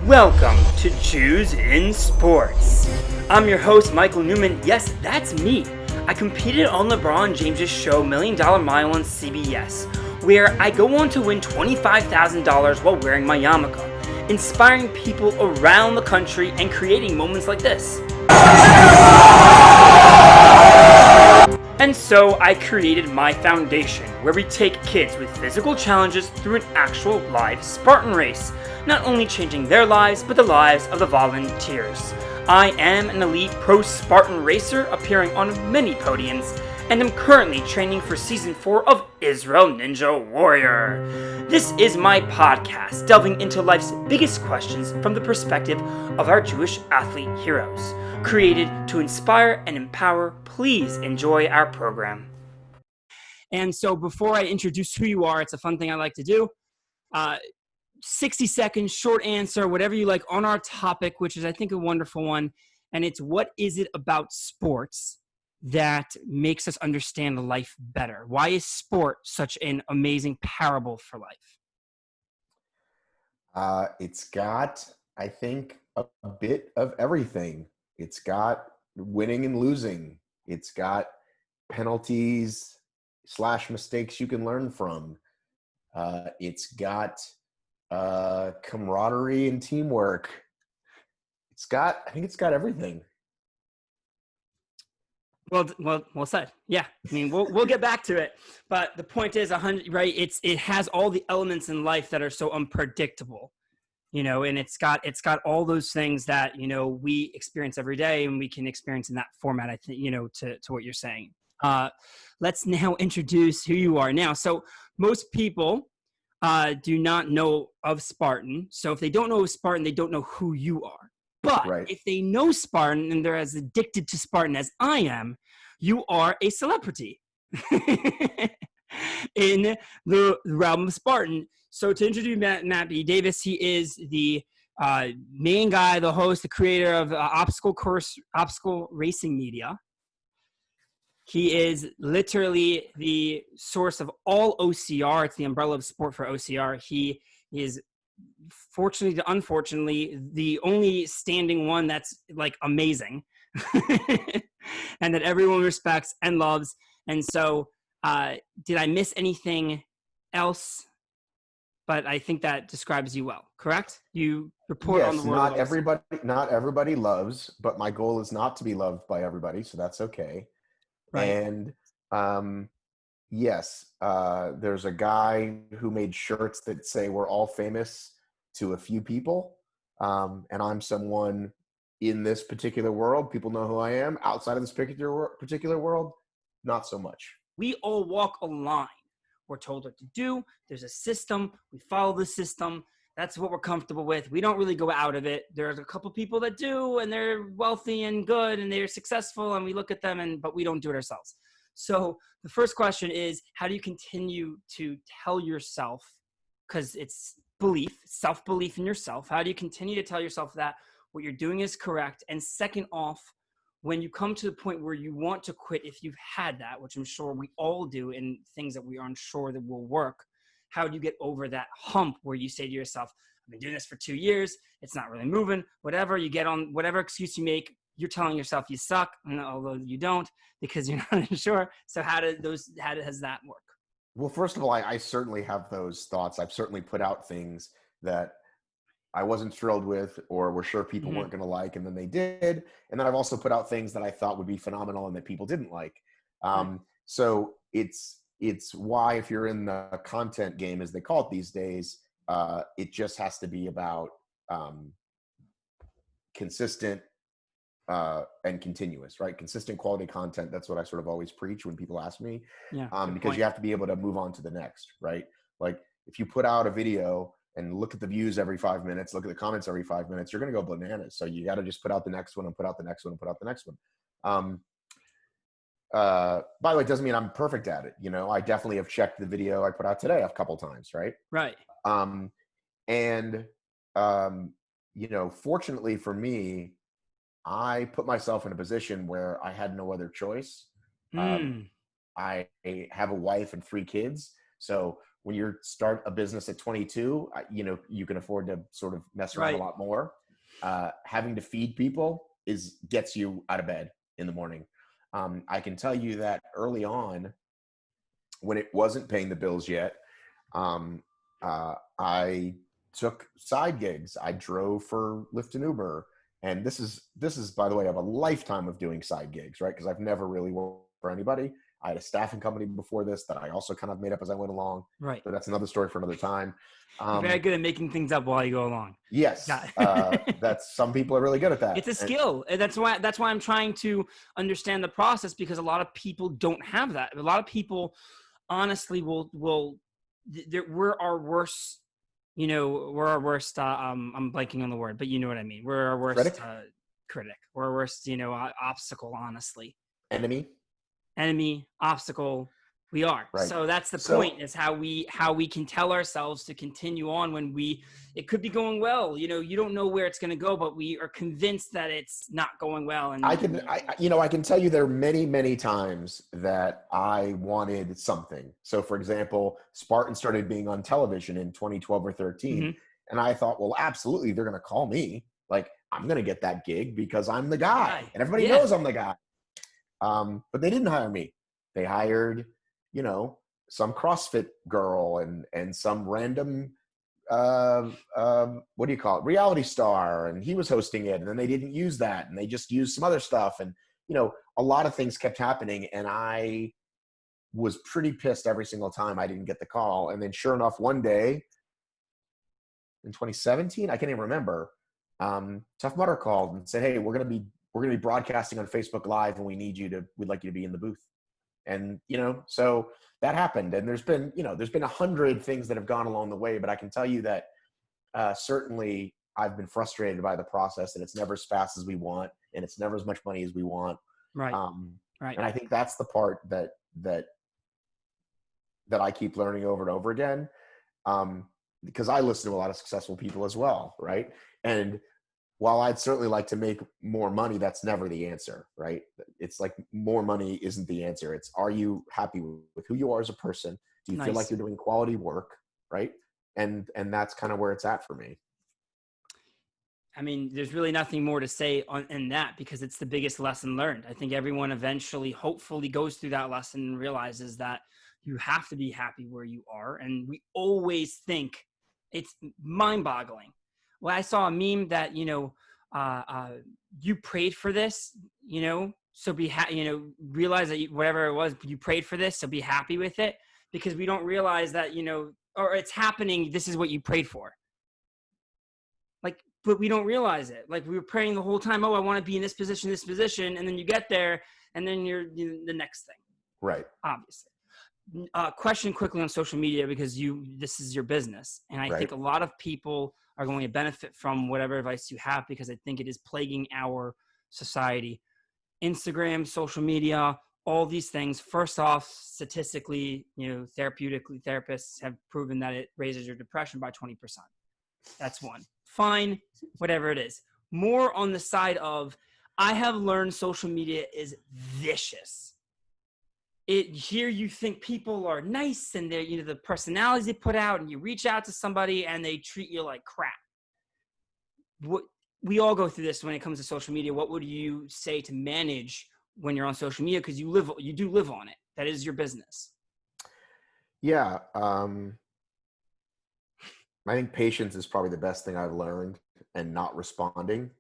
Welcome to Jews in Sports. I'm your host, Michael Neuman. Yes, that's me. I competed on LeBron James' show $1 Million Mile on CBS, where I go on to win $25,000 while wearing my yarmulke, inspiring people around the country and creating moments like this. And so I created my foundation, where we take kids with physical challenges through an actual live Spartan race, not only changing their lives, but the lives of the volunteers. I am an elite pro Spartan racer, appearing on many podiums, and am currently training for Season 4 of Israel Ninja Warrior. This is my podcast, delving into life's biggest questions from the perspective of our Jewish athlete heroes. Created to inspire and empower, please enjoy our program. And so before I introduce who you are, it's a fun thing I like to do. 60 seconds, short answer, whatever you like on our topic, which is, I think, a wonderful one. And it's, what is it about sports that makes us understand life better? Why is sport such an amazing parable for life? It's got, I think, a bit of everything. It's got winning and losing. It's got penalties / mistakes you can learn from. It's got camaraderie and teamwork. I think it's got everything. Well said. Yeah, I mean, we'll get back to it, but the point is, 100, right? It has all the elements in life that are so unpredictable, and it's got all those things that we experience every day, and we can experience in that format. I think to what you're saying. Let's now introduce who you are now. So most people do not know of Spartan. So if they don't know of Spartan, they don't know who you are. But right. If they know Spartan and they're as addicted to Spartan as I am, you are a celebrity in the realm of Spartan. So to introduce Matt B. Davis, he is the main guy, the host, the creator of obstacle racing media. He is literally the source of all OCR. It's the umbrella of sport for OCR. He is, fortunately to unfortunately, the only standing one that's like amazing and that everyone respects and loves. And so did I miss anything else? But I think that describes you well, correct? You report on the world. Not everybody loves, but my goal is not to be loved by everybody, so that's okay. Right. And yes, there's a guy who made shirts that say we're all famous to a few people. And I'm someone in this particular world. People know who I am. Outside of this particular world, not so much. We all walk a line. We're told what to do. There's a system. We follow the system. That's what we're comfortable with. We don't really go out of it. There's a couple people that do, and they're wealthy and good, and they're successful, and we look at them, but we don't do it ourselves. So the first question is, how do you continue to tell yourself, because it's belief, self-belief in yourself, how do you continue to tell yourself that what you're doing is correct? And second off, when you come to the point where you want to quit, if you've had that, which I'm sure we all do, in things that we aren't sure that will work, how do you get over that hump where you say to yourself, I've been doing this for 2 years, it's not really moving, whatever, you get on whatever excuse you make, you're telling yourself you suck, although you don't, because you're not sure. So how does that work? Well, first of all, I certainly have those thoughts. I've certainly put out things that I wasn't thrilled with or were sure people weren't going to like, and then they did. And then I've also put out things that I thought would be phenomenal and that people didn't like. So it's why, if you're in the content game, as they call it these days, it just has to be about consistent and continuous, right? Consistent quality content. That's what I sort of always preach when people ask me, because you have to be able to move on to the next, right? Like if you put out a video and look at the views every 5 minutes, look at the comments every 5 minutes, you're going to go bananas. So you got to just put out the next one and put out the next one and put out the next one. By the way, it doesn't mean I'm perfect at it. I definitely have checked the video I put out today a couple times, right? Right. Fortunately for me, I put myself in a position where I had no other choice. I have a wife and 3 kids. So when you start a business at 22, you know, you can afford to sort of mess around a lot more. Having to feed people gets you out of bed in the morning. I can tell you that early on, when it wasn't paying the bills yet, I took side gigs. I drove for Lyft and Uber. And this is, by the way, I have a lifetime of doing side gigs, right? Because I've never really worked for anybody. I had a staffing company before this that I also kind of made up as I went along. Right. But that's another story for another time. You're very good at making things up while you go along. Yes. That's, some people are really good at that. It's a skill. That's why I'm trying to understand the process, because a lot of people don't have that. A lot of people honestly we're our worst, I'm blanking on the word, but you know what I mean. We're our worst critic. We're our worst, obstacle, honestly. Enemy, obstacle, we are. Right. So that's the point, is how we can tell ourselves to continue on when it could be going well. You don't know where it's going to go, but we are convinced that it's not going well. And I can tell you there are many, many times that I wanted something. So for example, Spartan started being on television in 2012 or 13. Mm-hmm. And I thought, well, absolutely, they're going to call me. Like, I'm going to get that gig because I'm the guy. And everybody knows I'm the guy. But they didn't hire me. They hired, some CrossFit girl and some random, what do you call it? Reality star. And he was hosting it. And then they didn't use that. And they just used some other stuff. And, a lot of things kept happening. And I was pretty pissed every single time I didn't get the call. And then sure enough, one day in 2017, I can't even remember, Tough Mudder called and said, hey, we're going to be broadcasting on Facebook Live, and we'd like you to be in the booth. And, so that happened. And there's been 100 things that have gone along the way, but I can tell you that certainly I've been frustrated by the process, and it's never as fast as we want, and it's never as much money as we want. Right. Right. And I think that's the part that I keep learning over and over again. Because I listen to a lot of successful people as well. Right. And while I'd certainly like to make more money, that's never the answer, right? It's like more money isn't the answer. It's, are you happy with who you are as a person? Do you feel like you're doing quality work, right? And that's kind of where it's at for me. I mean, there's really nothing more to say in that, because it's the biggest lesson learned. I think everyone eventually, hopefully, goes through that lesson and realizes that you have to be happy where you are. And we always think, it's mind-boggling. Well, I saw a meme that, you prayed for this, so realize that whatever it was, you prayed for this, so be happy with it, because we don't realize that, or it's happening, this is what you prayed for. Like, but we don't realize it. Like, we were praying the whole time, oh, I want to be in this position, and then you get there, and then you're the next thing. Right. Obviously. Question quickly on social media, because this is your business. And I think a lot of people are going to benefit from whatever advice you have, because I think it is plaguing our society. Instagram, social media, all these things. First off, statistically, therapeutically, therapists have proven that it raises your depression by 20%. That's one. Fine, whatever it is. More on the side of, I have learned social media is vicious. Here you think people are nice, and they're, the personalities they put out, and you reach out to somebody and they treat you like crap. We all go through this when it comes to social media. What would you say to manage when you're on social media? Because you do live on it. That is your business. Yeah. I think patience is probably the best thing I've learned, and not responding.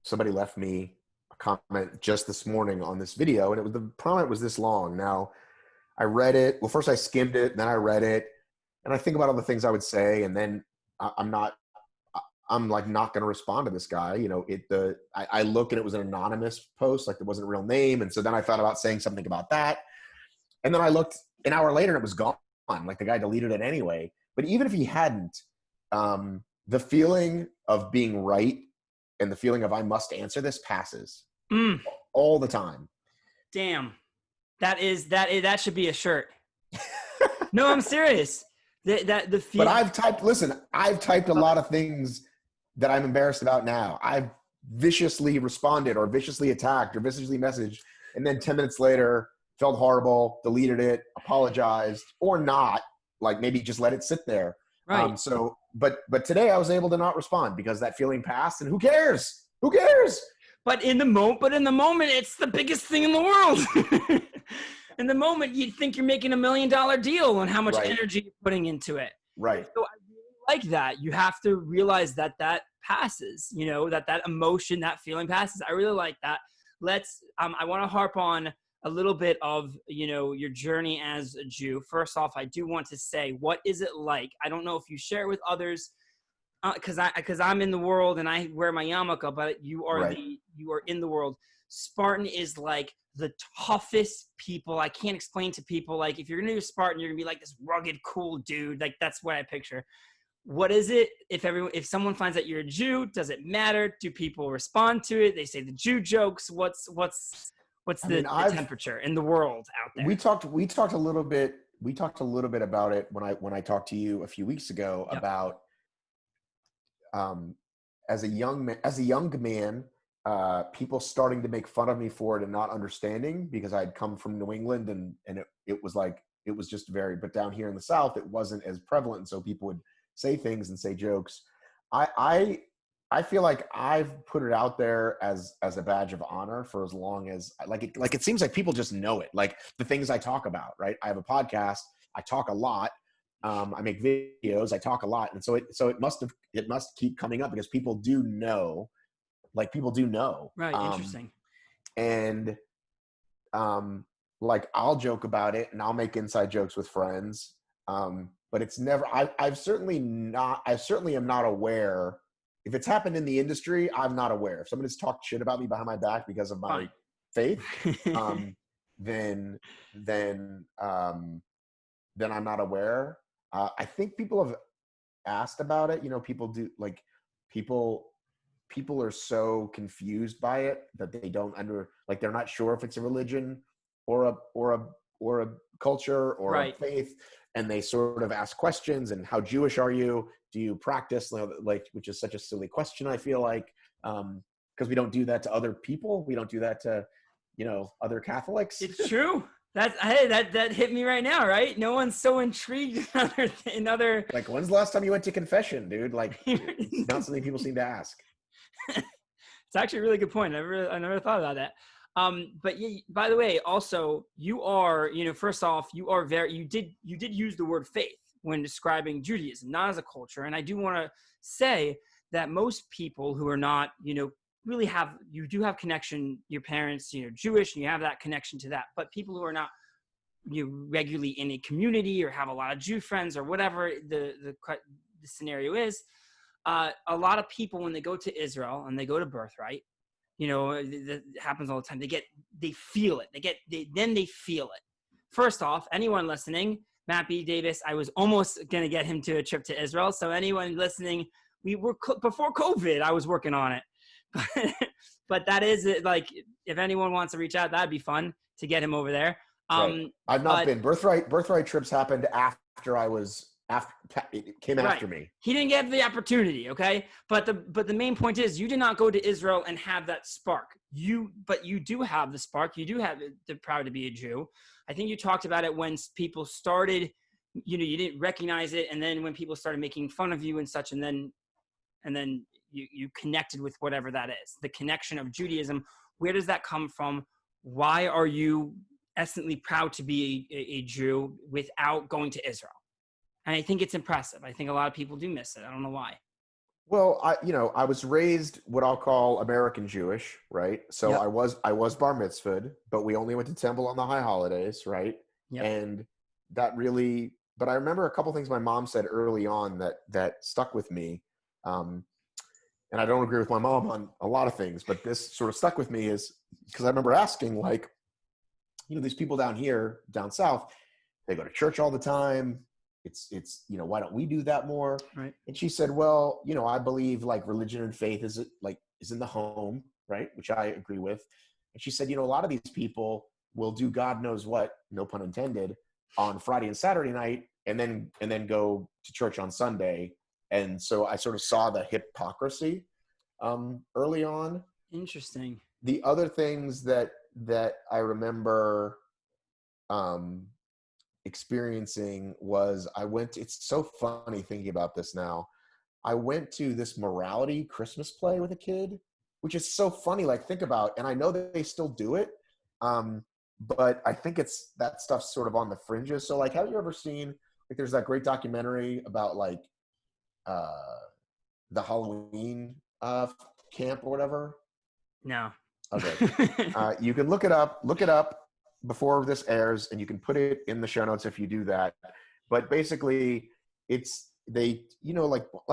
Somebody left me a comment just this morning on this video, and the comment was this long. Now, I read it. Well, first I skimmed it, and then I read it, and I think about all the things I would say, and then I'm like not going to respond to this guy. I look, and it was an anonymous post, like there wasn't a real name, and so then I thought about saying something about that, and then I looked an hour later, and it was gone. Like the guy deleted it anyway. But even if he hadn't, the feeling of being right and the feeling of I must answer this passes all the time. Damn. That should be a shirt. No, I'm serious. But I've typed a lot of things that I'm embarrassed about now. I've viciously responded or viciously attacked or viciously messaged, and then 10 minutes later felt horrible, deleted it, apologized, or not. like maybe just let it sit there. Right. But today I was able to not respond because that feeling passed, and who cares? Who cares? But in the moment, it's the biggest thing in the world. In the moment, you'd think you're making $1 million deal on how much Right. energy you're putting into it. Right. So I really like that. You have to realize that passes, that emotion, that feeling passes. I really like that. I want to harp on a little bit of, your journey as a Jew. First off, I do want to say, what is it like? I don't know if you share it with others, because I'm in the world and I wear my yarmulke, but you are Right. you are in the world. Spartan is like the toughest people. I can't explain to people, like, if you're gonna do Spartan, you're gonna be like this rugged, cool dude. Like, that's what I picture. What is it? If someone finds out you're a Jew, does it matter? Do people respond to it? They say the Jew jokes. What's the temperature in the world out there? We talked a little bit about it when I talked to you a few weeks ago. Yep. About as a young man, people starting to make fun of me for it and not understanding, because I'd come from New England and it was just very, but down here in the South, it wasn't as prevalent. And so people would say things and say jokes. I feel like I've put it out there as a badge of honor for as long as it seems like people just know it. Like the things I talk about, right? I have a podcast. I talk a lot. I make videos. I talk a lot. And so it must keep coming up because people do know. Like people do know. Right. Interesting. And like I'll joke about it and I'll make inside jokes with friends. But it's never, I certainly am not aware. If it's happened in the industry, I'm not aware. If somebody's talked shit about me behind my back because of my faith, then I'm not aware. I think people have asked about it. People do, like people are so confused by it that they don't they're not sure if it's a religion or a culture or a faith. And they sort of ask questions, and how Jewish are you? Do you practice, which is such a silly question, I feel like, because we don't do that to other people. We don't do that to, other Catholics. It's true. That hit me right now, right? No one's so intrigued in other. Like, when's the last time you went to confession, dude? Like, it's not something people seem to ask. It's actually a really good point. I never thought about that. But by the way, also, you are, first off, you did use the word faith when describing Judaism, not as a culture. And I do want to say that most people who are not, really you do have connection, your parents, Jewish, and you have that connection to that. But people who are not regularly in a community or have a lot of Jew friends or whatever the scenario is, a lot of people, when they go to Israel and they go to Birthright, that happens all the time. They feel it. They feel it. First off, anyone listening, Matt B. Davis, I was almost going to get him to a trip to Israel. So anyone listening, before COVID, I was working on it. But that is it. Like, if anyone wants to reach out, that'd be fun to get him over there. Right. I've not been. Birthright trips happened after it came after me. He didn't get the opportunity, okay? But the main point is, you did not go to Israel and have that spark. But you do have the spark. You do have the proud to be a Jew. I think you talked about it when people started, you didn't recognize it, and then when people started making fun of you and such, and then you connected with whatever that is. The connection of Judaism. Where does that come from? Why are you essentially proud to be a Jew without going to Israel? And I think it's impressive. I think a lot of people do miss it. I don't know why. Well, I was raised what I'll call American Jewish, right? So yep. I was bar mitzvahed, but we only went to temple on the high holidays, right? Yep. And that really, but I remember a couple things my mom said early on that stuck with me. And I don't agree with my mom on a lot of things, but this sort of stuck with me is because I remember asking, like, these people down south, they go to church all the time. It's why don't we do that more? Right. And she said, well, I believe like religion and faith is in the home, right? Which I agree with. And she said, a lot of these people will do God knows what, no pun intended, on Friday and Saturday night, and then go to church on Sunday. And so I sort of saw the hypocrisy early on. Interesting. The other things that I remember experiencing was it's so funny thinking about this now. I went to this morality Christmas play with a kid, which is so funny. Like, think about, and I know that they still do it. But I think that stuff's sort of on the fringes. So like, have you ever seen, like, there's that great documentary about like, the Halloween, camp or whatever? No. Okay. You can look it up before this airs, and you can put it in the show notes if you do that. But basically like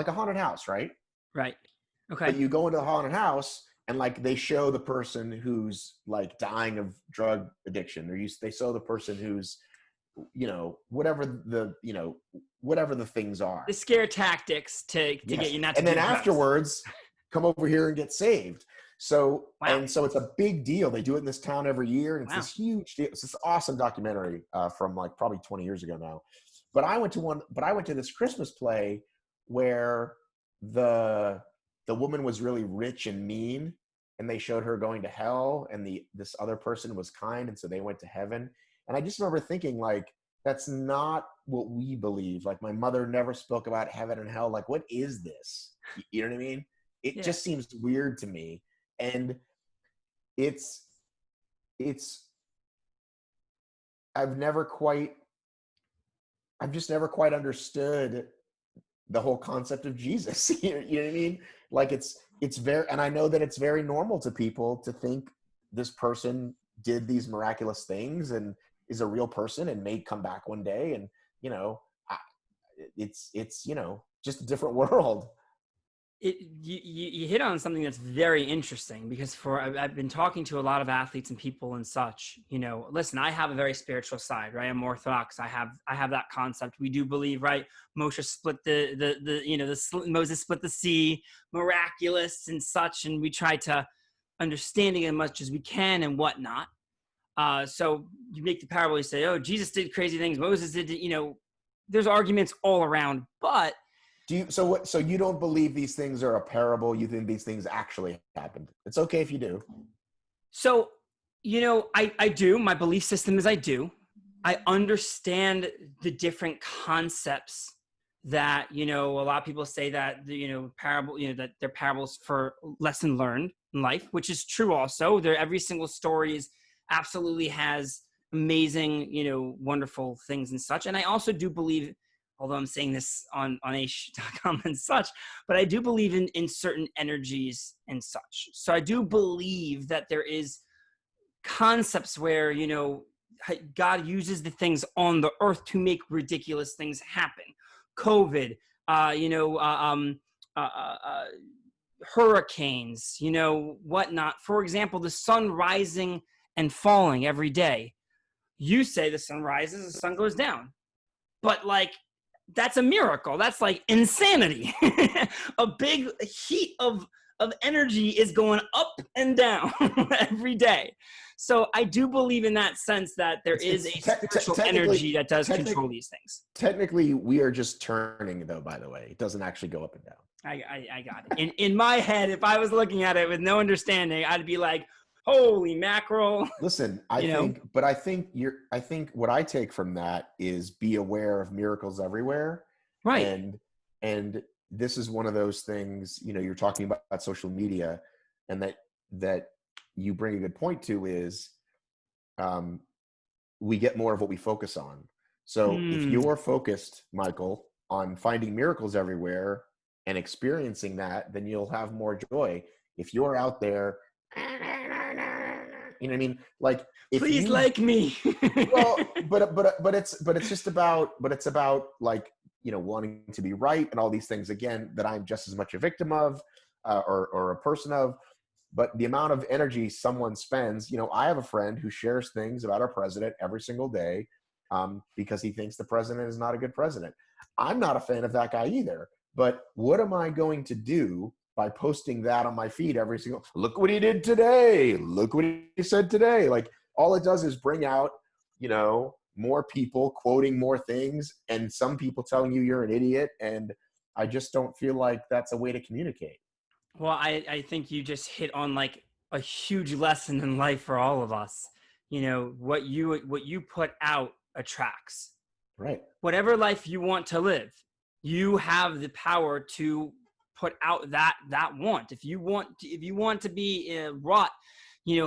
a haunted house, right? Right. Okay. But you go into the haunted house and like they show the person who's like dying of drug addiction, or they show the person who's, whatever the things are. The scare tactics to get you not to. And then afterwards, come over here and get saved. So, wow. And so it's a big deal. They do it in this town every year, and it's this huge deal. It's this awesome documentary from like probably 20 years ago now. But I went to this Christmas play where the woman was really rich and mean, and they showed her going to hell, and this other person was kind, and so they went to heaven. And I just remember thinking, like, that's not what we believe. Like, my mother never spoke about heaven and hell. Like, what is this? You know what I mean? It just seems weird to me. And I've just never quite understood the whole concept of Jesus. You know what I mean? Like, it's very, and I know that it's very normal to people to think this person did these miraculous things and is a real person and may come back one day. And, it's just a different world. You hit on something that's very interesting, because I've been talking to a lot of athletes and people and such. Listen, I have a very spiritual side, right? I'm Orthodox. I have that concept. We do believe, right? Moses split Moses split the sea, miraculous and such, and we try to understanding as much as we can and whatnot. So you make the parable, you say, oh, Jesus did crazy things, Moses did, there's arguments all around, but so you don't believe these things are a parable? You think these things actually happened? It's okay if you do. So, I do. My belief system is I do. I understand the different concepts that, a lot of people say that, parable, that they're parables for lesson learned in life, which is true also. Every single story absolutely has amazing, wonderful things and such. And I also do believe, although I'm saying this on aish.com and such, but I do believe in certain energies and such. So I do believe that there is concepts where, God uses the things on the earth to make ridiculous things happen. COVID, hurricanes, whatnot. For example, the sun rising and falling every day. You say the sun rises, the sun goes down. But like, that's a miracle. That's like insanity. A big heat of energy is going up and down every day. So I do believe in that sense that there is a spiritual energy that does control these things. Technically, we are just turning, though, by the way. It doesn't actually go up and down. I got it. In my head, if I was looking at it with no understanding, I'd be like, holy mackerel. Listen, I think what I take from that is be aware of miracles everywhere. Right. And this is one of those things, you're talking about social media, and that you bring a good point to is we get more of what we focus on. So if you're focused, Michael, on finding miracles everywhere and experiencing that, then you'll have more joy. If you're out there, you know what I mean? Like, please like me. Well, but it's about like, wanting to be right and all these things, again, that I'm just as much a victim of, or a person of. But the amount of energy someone spends, I have a friend who shares things about our president every single day, because he thinks the president is not a good president. I'm not a fan of that guy either. But what am I going to do by posting that on my feed every single, look what he did today, look what he said today? Like, all it does is bring out, more people quoting more things, and some people telling you you're an idiot. And I just don't feel like that's a way to communicate. Well, I think you just hit on like a huge lesson in life for all of us. What you put out attracts. Right. Whatever life you want to live, you have the power to put out that want. If you want to be rot,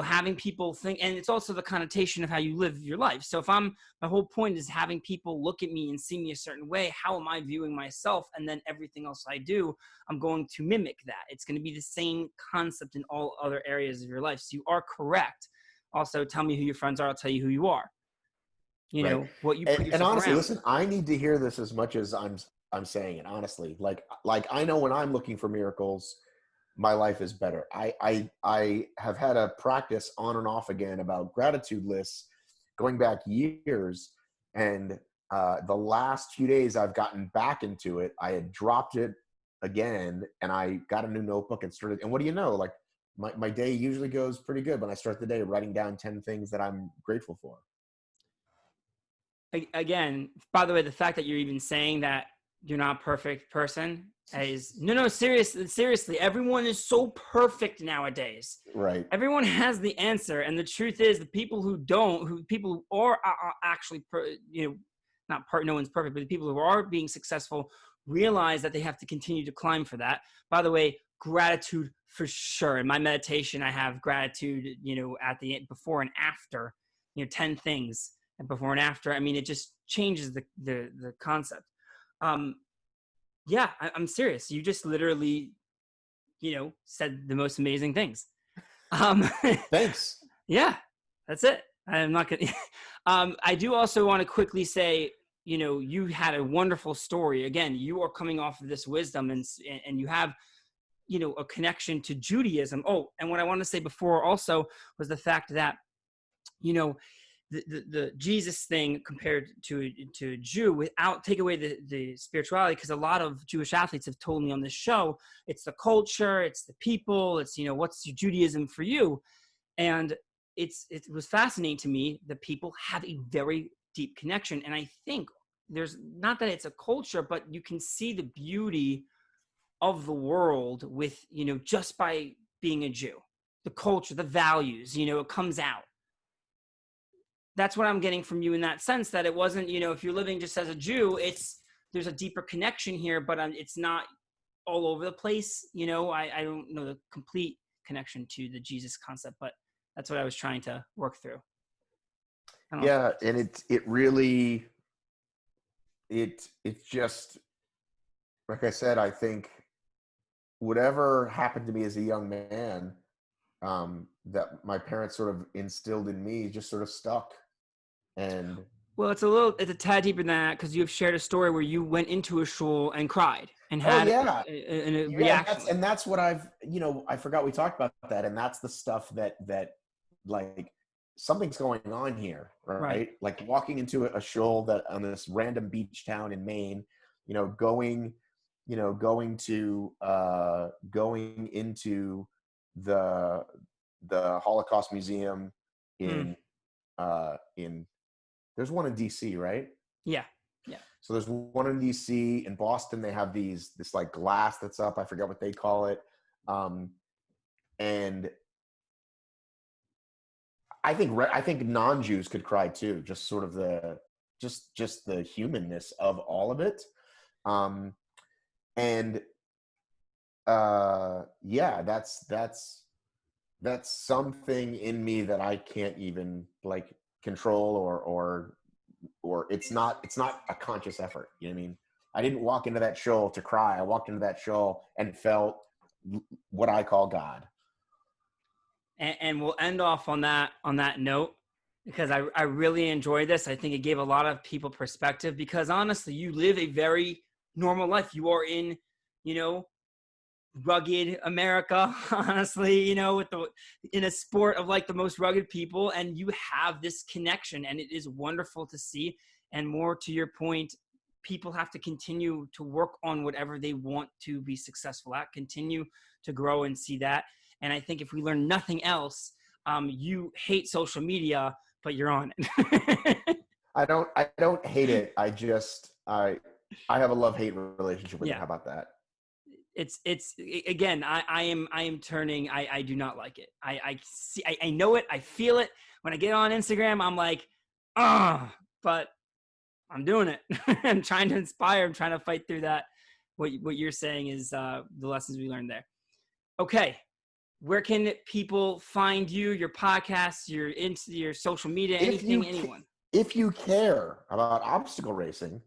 having people think, and it's also the connotation of how you live your life. So if my whole point is having people look at me and see me a certain way, how am I viewing myself? And then everything else I do, I'm going to mimic that. It's going to be the same concept in all other areas of your life. So you are correct. Also, tell me who your friends are. I'll tell you who you are. Right. What you put And yourself honestly, around. listen, I need to hear this as much as I'm saying it, honestly. Like I know when I'm looking for miracles, my life is better. I have had a practice on and off again about gratitude lists going back years. And the last few days I've gotten back into it. I had dropped it again, and I got a new notebook and started. And what do you know? Like my day usually goes pretty good when I start the day writing down 10 things that I'm grateful for. Again, by the way, the fact that you're even saying that you're not a perfect person is no, seriously, everyone is so perfect nowadays. Right. Everyone has the answer. And the truth is, the people who are actually, no one's perfect, but the people who are being successful realize that they have to continue to climb for that. By the way, gratitude for sure. In my meditation, I have gratitude, at the end, before and after, 10 things. And before and after, I mean, it just changes the concept. Yeah, I'm serious. You just literally, said the most amazing things. Thanks. Yeah, that's it. I'm not gonna. I do also want to quickly say, you had a wonderful story. Again, you are coming off of this wisdom, and you have, a connection to Judaism. Oh, and what I wanted to say before also was the fact that, the Jesus thing compared to a Jew, without take away the spirituality, because a lot of Jewish athletes have told me on this show, it's the culture, it's the people, it's what's Judaism for you, and it was fascinating to me that people have a very deep connection, and I think there's not that it's a culture, but you can see the beauty of the world with just by being a Jew, the culture, the values, it comes out. That's what I'm getting from you in that sense, that it wasn't, if you're living just as a Jew, there's a deeper connection here, but it's not all over the place. I don't know the complete connection to the Jesus concept, but that's what I was trying to work through. Yeah. And it really, it's just, like I said, I think whatever happened to me as a young man, that my parents sort of instilled in me just sort of stuck. And well, it's a tad deeper than that, because you've shared a story where you went into a shul and cried and had a reaction. That's what I forgot we talked about that. And that's the stuff that like something's going on here, right? Like walking into a shul that on this random beach town in Maine, going into the Holocaust Museum in there's one in DC, right? Yeah. So there's one in DC. In Boston, they have this like glass that's up. I forget what they call it. And I think non-Jews could cry too. Just sort of the humanness of all of it. Yeah, that's something in me that I can't even like control or it's not a conscious effort. You know what I mean? I didn't walk into that show to cry. I walked into that show and felt what I call God. And we'll end off on that note, because I really enjoyed this. I think it gave a lot of people perspective, because honestly, you live a very normal life. You are in, rugged America, honestly, in a sport of like the most rugged people, and you have this connection, and it is wonderful to see. And more to your point, people have to continue to work on whatever they want to be successful at, continue to grow and see that. And I think if we learn nothing else, you hate social media, but you're on it. I don't hate it. I have a love-hate relationship with it. How about that? It's again, I am turning, I do not like it. I see, I know it. I feel it. When I get on Instagram, I'm like, but I'm doing it. I'm trying to inspire. I'm trying to fight through that. What you're saying is the lessons we learned there. Okay. Where can people find you, your podcasts, your social media, anyone? If you care about obstacle racing,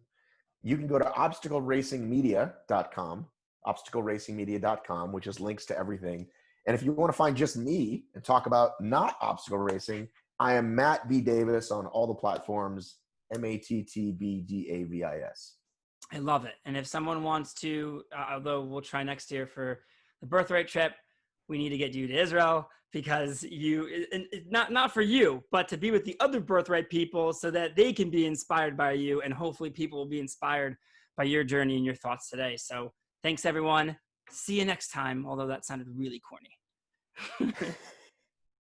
you can go to obstacleracingmedia.com, which is links to everything. And if you want to find just me and talk about not obstacle racing, I am Matt B. Davis on all the platforms, MattBdavis. I love it. And if someone wants to, although we'll try next year for the birthright trip, we need to get you to Israel because not for you, but to be with the other birthright people so that they can be inspired by you. And hopefully people will be inspired by your journey and your thoughts today. So thanks everyone. See you next time. Although that sounded really corny.